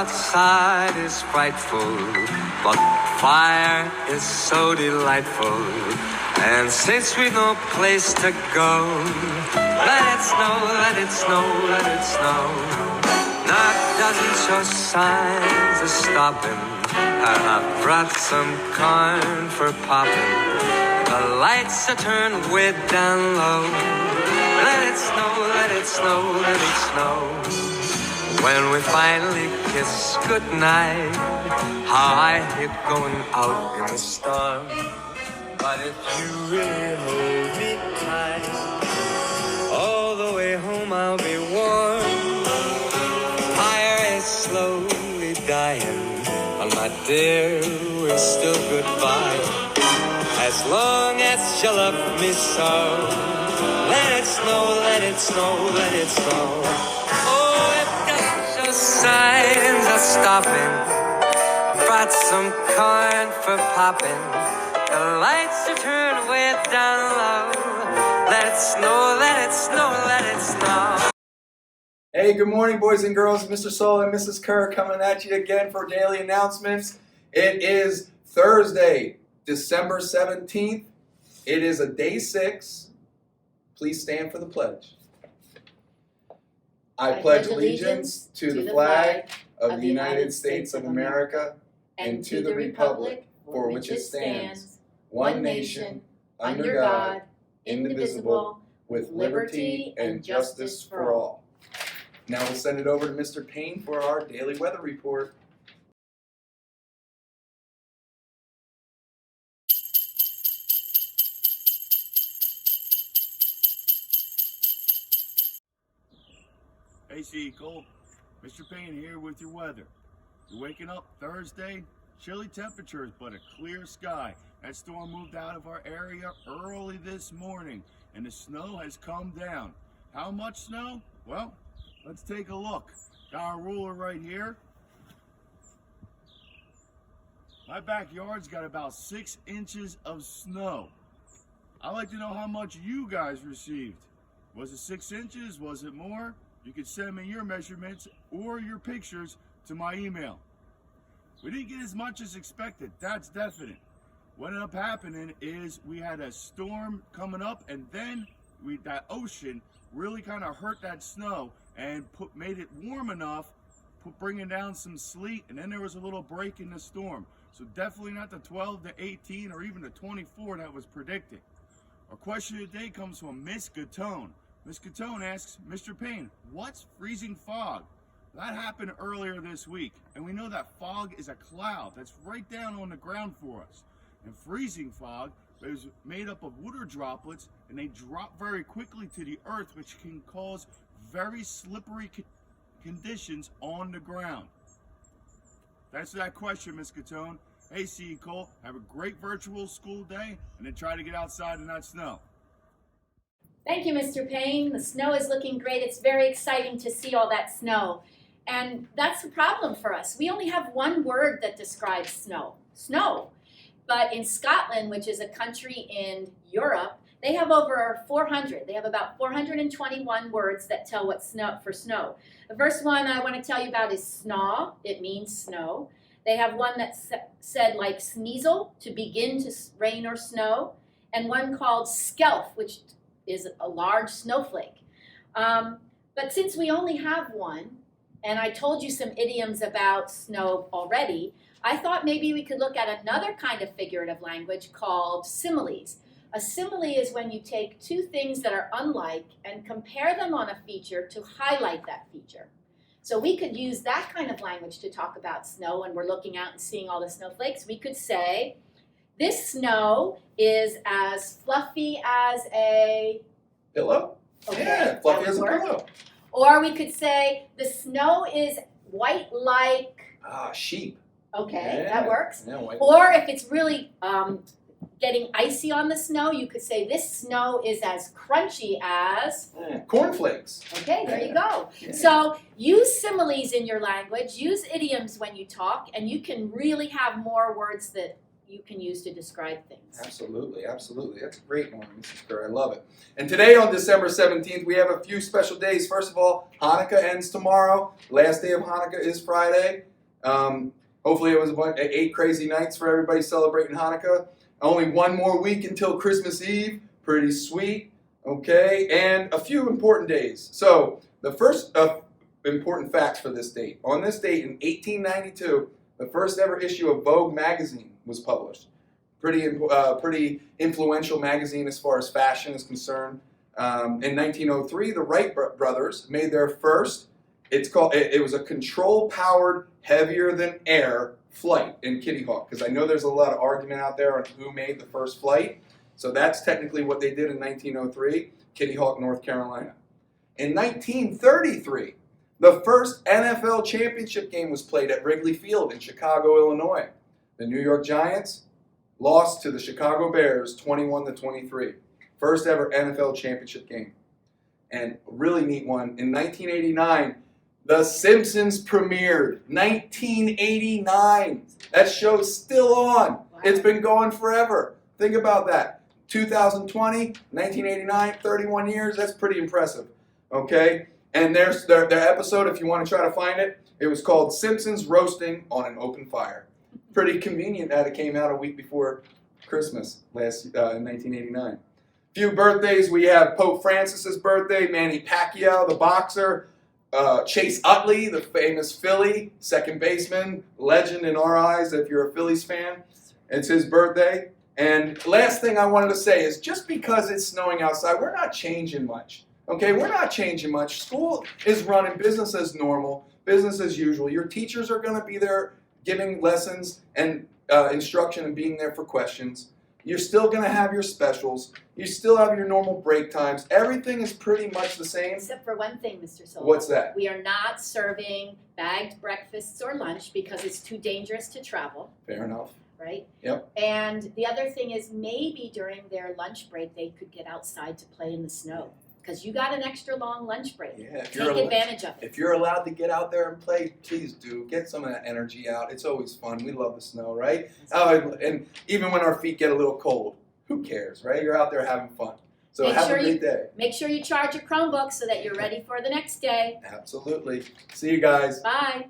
outside is frightful, but fire is so delightful. And since we've no place to go, let it snow, let it snow, let it snow. Now it doesn't show signs of stopping. I brought some corn for popping. The lights are turned way down low. Let it snow, let it snow, let it snow. When we finally kiss goodnight, how I hate going out in the storm. But if you really hold me tight, all the way home I'll be warm. Fire is slowly dying, and my dear, we're still goodbye. As long as you love me so, let it snow, let it snow, let it snow. Oh, it doesn't show signs of stopping. Brought some corn for popping. The lights are turned way down low. Let it snow, let it snow, let it snow. Hey, good morning, boys and girls. Mr. Soul and Mrs. Kerr coming at you again for daily announcements. It is Thursday, December 17th. It is a day 6. Please stand for the pledge. I pledge allegiance to the flag of the United States of America and to the republic for which it stands, one nation, under God, indivisible, with liberty and justice for all. Now we'll send it over to Mr. Payne for our daily weather report. Hey, Cole. Mr. Payne here with your weather. You're waking up Thursday, chilly temperatures but a clear sky. That storm moved out of our area early this morning and the snow has come down. How much snow? Well, let's take a look. Got our ruler right here. My backyard's got about 6 inches of snow. I'd like to know how much you guys received. Was it 6 inches? Was it more? You can send me your measurements or your pictures to my email. We didn't get as much as expected, that's definite. What ended up happening is we had a storm coming up and then that ocean really kind of hurt that snow and made it warm enough, bringing down some sleet, and then there was a little break in the storm. So definitely not the 12 to 18 or even the 24 that was predicted. Our question of the day comes from Miss Gatone. Miss Gatone asks, Mr. Payne, what's freezing fog? That happened earlier this week, and we know that fog is a cloud that's right down on the ground for us. And freezing fog is made up of water droplets, and they drop very quickly to the earth, which can cause very slippery conditions on the ground. That's that question, Miss Gatone. Hey, C. Cole, have a great virtual school day, and then try to get outside in that snow. Thank you, Mr. Payne. The snow is looking great. It's very exciting to see all that snow. And that's the problem for us. We only have one word that describes snow, snow. But in Scotland, which is a country in Europe, they have over 400. They have about 421 words that tell what snow for snow. The first one I want to tell you about is snaw. It means snow. They have one that said like sneasel, to begin to rain or snow, and one called skelf, which is a large snowflake. But since we only have one, and I told you some idioms about snow already, I thought maybe we could look at another kind of figurative language called similes. A simile is when you take two things that are unlike and compare them on a feature to highlight that feature. So we could use that kind of language to talk about snow when we're looking out and seeing all the snowflakes. We could say, this snow is as fluffy as a Pillow? Okay, Yeah, fluffy that as a would work. pillow. Or we could say, the snow is white like, Sheep. okay, Yeah. that works. Yeah, white. Or if it's really getting icy on the snow, you could say, this snow is as crunchy as, Cornflakes. okay, there you go. Yeah. So use similes in your language, use idioms when you talk, and you can really have more words that you can use to describe things. Absolutely, absolutely. That's a great one, Mrs. Kerr. I love it. And today on December 17th, we have a few special days. First of all, Hanukkah ends tomorrow. Last day of Hanukkah is Friday. Hopefully it was 8 crazy nights for everybody celebrating Hanukkah. Only one more week until Christmas Eve. Pretty sweet. Okay, and a few important days. So the first important facts for this date. On this date in 1892, the first ever issue of Vogue magazine was published. Pretty influential magazine as far as fashion is concerned. In 1903, the Wright brothers made their first. It was a control-powered, heavier-than-air flight in Kitty Hawk, because I know there's a lot of argument out there on who made the first flight. So that's technically what they did in 1903, Kitty Hawk, North Carolina. In 1933, the first NFL championship game was played at Wrigley Field in Chicago, Illinois. The New York Giants lost to the Chicago Bears 21-23. First ever NFL championship game. And a really neat one, in 1989, The Simpsons premiered. 1989. That show's still on. Wow. It's been going forever. Think about that. 2020, 1989, 31 years. That's pretty impressive. Okay? And there's their episode, if you want to try to find it, it was called Simpsons Roasting on an Open Fire. Pretty convenient that it came out a week before Christmas in 1989. Few birthdays. We have Pope Francis's birthday, Manny Pacquiao, the boxer, Chase Utley, the famous Philly second baseman, legend in our eyes if you're a Phillies fan. It's his birthday. And last thing I wanted to say is just because it's snowing outside, we're not changing much. Okay, we're not changing much. School is running business as normal, business as usual. Your teachers are going to be there giving lessons and instruction and being there for questions. You're still going to have your specials. You still have your normal break times. Everything is pretty much the same. Except for one thing, Mr. Sullivan. What's that? We are not serving bagged breakfasts or lunch because it's too dangerous to travel, Fair enough. right? Yep. And the other thing is maybe during their lunch break they could get outside to play in the snow because you got an extra long lunch break. Yeah, Take advantage of it. if you're allowed to get out there and play, please do. Get some of that energy out. It's always fun. We love the snow, right? Oh, and even when our feet get a little cold, who cares, right? You're out there having fun. So Make have sure a great day. Make sure you charge your Chromebook so that you're ready for the next day. Absolutely. See you guys. Bye.